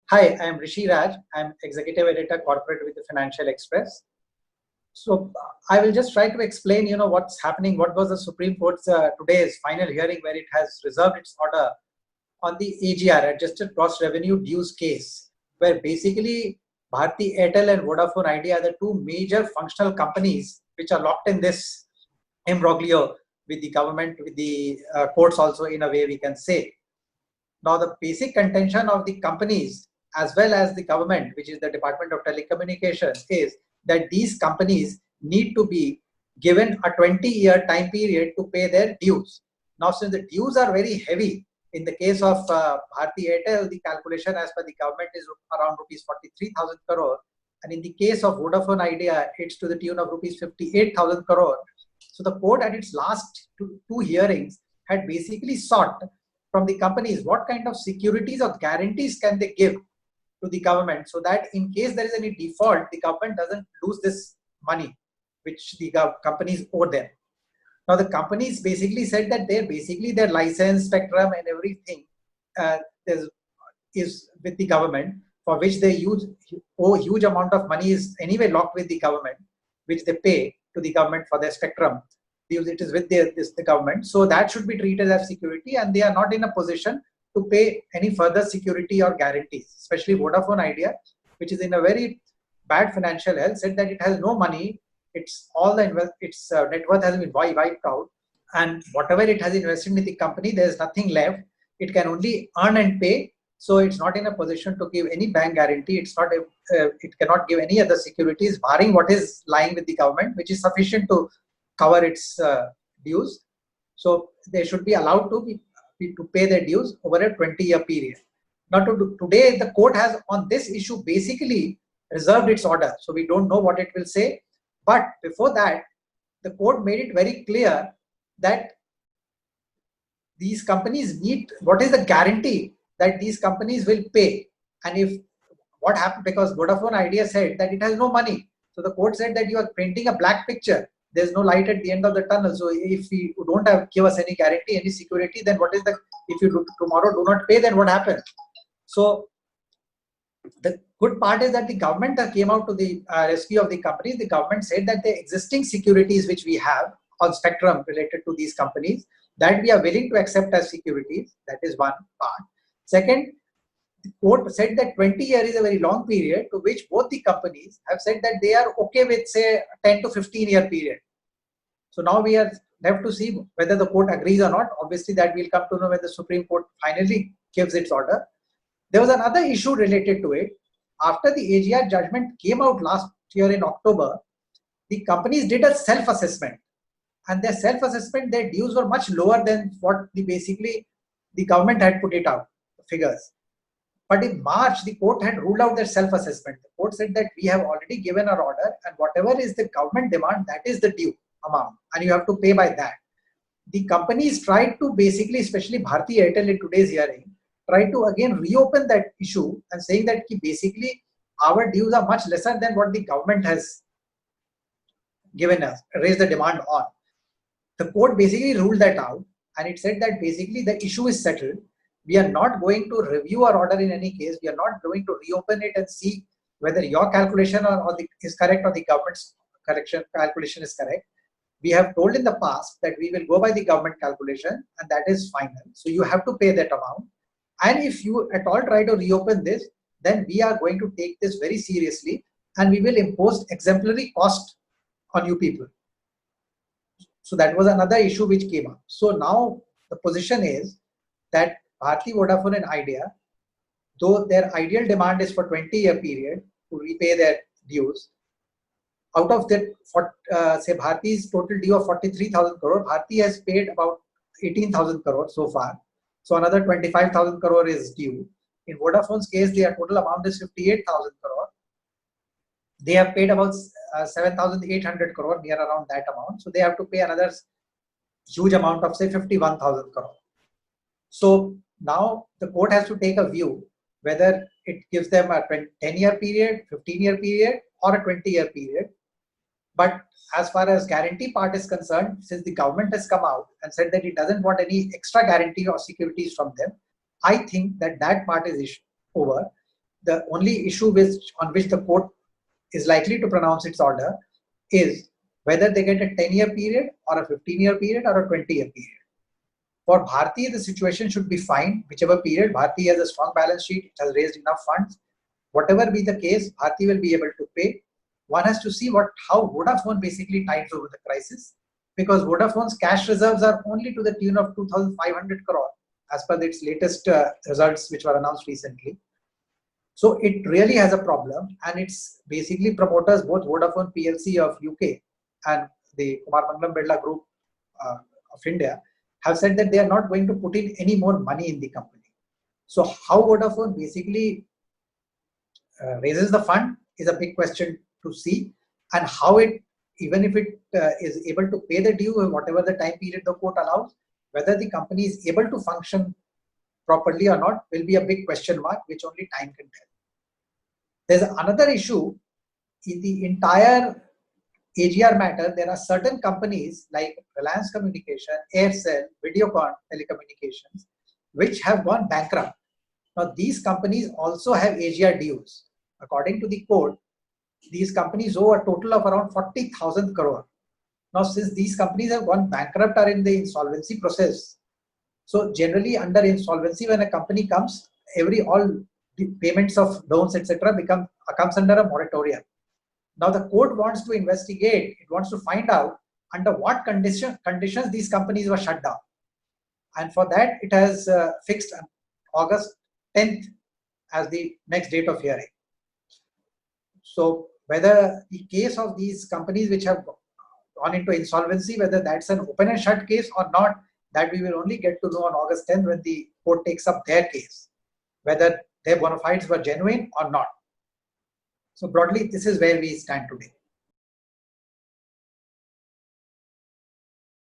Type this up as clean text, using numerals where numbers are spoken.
Hi, I am Rishi Raj. I'm Executive Editor Corporate with the Financial Express. So I will just try to explain, what's happening. What was the Supreme Court's today's final hearing where it has reserved its order on the AGR, Adjusted Gross Revenue Dues case, where basically Bharti Airtel and Vodafone Idea are the two major functional companies which are locked in this imbroglio with the government, with the courts also in a way we can say. Now, the basic contention of the companies as well as the government, which is the Department of Telecommunications, is that these companies need to be given a 20-year time period to pay their dues. Now, since the dues are very heavy, in the case of Bharti Airtel, the calculation as per the government is around rupees 43,000 crore. And in the case of Vodafone Idea, it's to the tune of rupees 58,000 crore. So the court at its last two hearings had basically sought from the companies what kind of securities or guarantees can they give to the government so that in case there is any default, the government doesn't lose this money which the companies owe them. Now the companies basically said that their license, spectrum and everything is with the government, for which they owe huge amount of money is anyway locked with the government, which they pay to the government for their spectrum. It is with the government, so that should be treated as security, and they are not in a position to pay any further security or guarantees. Especially Vodafone Idea, which is in a very bad financial health, said that it has no money. Its net worth has been wiped out, and whatever it has invested in the company, there is nothing left. It can only earn and pay, so it's not in a position to give any bank guarantee. It cannot give any other securities, barring what is lying with the government, which is sufficient to cover its dues. So they should be allowed to pay their dues over a 20-year period. Now, today the court has on this issue basically reserved its order. So we don't know what it will say. But before that, the court made it very clear that these companies need, what is the guarantee that these companies will pay? And if what happened, because Vodafone Idea said that it has no money. So the court said that you are painting a black picture. There's no light at the end of the tunnel. So if you don't give us any guarantee, any security, then what is if you tomorrow do not pay, then what happens? So the good part is that the government came out to the rescue of the companies. The government said that the existing securities which we have on spectrum related to these companies, that we are willing to accept as securities. That is one part. Second, the court said that 20 years is a very long period, to which both the companies have said that they are okay with, say, 10 to 15-year period. So now we are left to see whether the court agrees or not. Obviously, that we'll come to know when the Supreme Court finally gives its order. There was another issue related to it. After the AGR judgment came out last year in October, the companies did a self-assessment. And their self-assessment, their dues were much lower than what the government had put it out, the figures. But in March, the court had ruled out their self-assessment. The court said that we have already given our order, and whatever is the government demand, that is the due amount, and you have to pay by that. The companies tried to basically, especially Bharti Airtel in today's hearing, tried to again reopen that issue and saying that basically our dues are much lesser than what the government has given us, raised the demand on. The court basically ruled that out, and it said that basically the issue is settled. We are not going to review our order in any case. We are not going to reopen it and see whether your calculation is correct or the government's calculation is correct. We have told in the past that we will go by the government calculation, and that is final. So you have to pay that amount. And if you at all try to reopen this, then we are going to take this very seriously, and we will impose exemplary cost on you people. So that was another issue which came up. So now the position is that Bharti, Vodafone and Idea, though their ideal demand is for 20-year period to repay their dues, out of that, say Bharti's total due of 43,000 crore, Bharti has paid about 18,000 crore so far. So another 25,000 crore is due. In Vodafone's case, their total amount is 58,000 crore. They have paid about 7,800 crore, near around that amount. So they have to pay another huge amount of, say, 51,000 crore. So now the court has to take a view whether it gives them a 10-year period, 15-year period, or a 20-year period. But as far as guarantee part is concerned, since the government has come out and said that it doesn't want any extra guarantee or securities from them, I think that part is over. the only issue on which the court is likely to pronounce its order is whether they get a 10-year period or a 15-year period or a 20-year period. For Bharti, the situation should be fine, whichever period. Bharti has a strong balance sheet, it has raised enough funds. Whatever be the case, Bharti will be able to pay. One has to see how Vodafone basically tides over the crisis, because Vodafone's cash reserves are only to the tune of 2,500 crore as per its latest results, which were announced recently. So it really has a problem, and it's basically promoters, both Vodafone PLC of UK and the Kumar Mangalam Birla Group of India, have said that they are not going to put in any more money in the company. So how Vodafone basically raises the fund is a big question to see, and how it, even if it is able to pay the due in whatever the time period the court allows, whether the company is able to function properly or not will be a big question mark, which only time can tell. There's another issue in the entire AGR matter. There are certain companies like Reliance Communication, Aircel, Videocon Telecommunications, which have gone bankrupt. Now, these companies also have AGR dues. According to the court, these companies owe a total of around 40,000 crore. Now, since these companies have gone bankrupt or in the insolvency process, so generally under insolvency, when a company comes, all the payments of loans, etc., comes under a moratorium. Now the court wants to investigate, it wants to find out under what conditions these companies were shut down. And for that, it has fixed August 10th as the next date of hearing. So whether the case of these companies which have gone into insolvency, whether that's an open and shut case or not, that we will only get to know on August 10th when the court takes up their case, whether their bona fides were genuine or not. So broadly, this is where we stand today.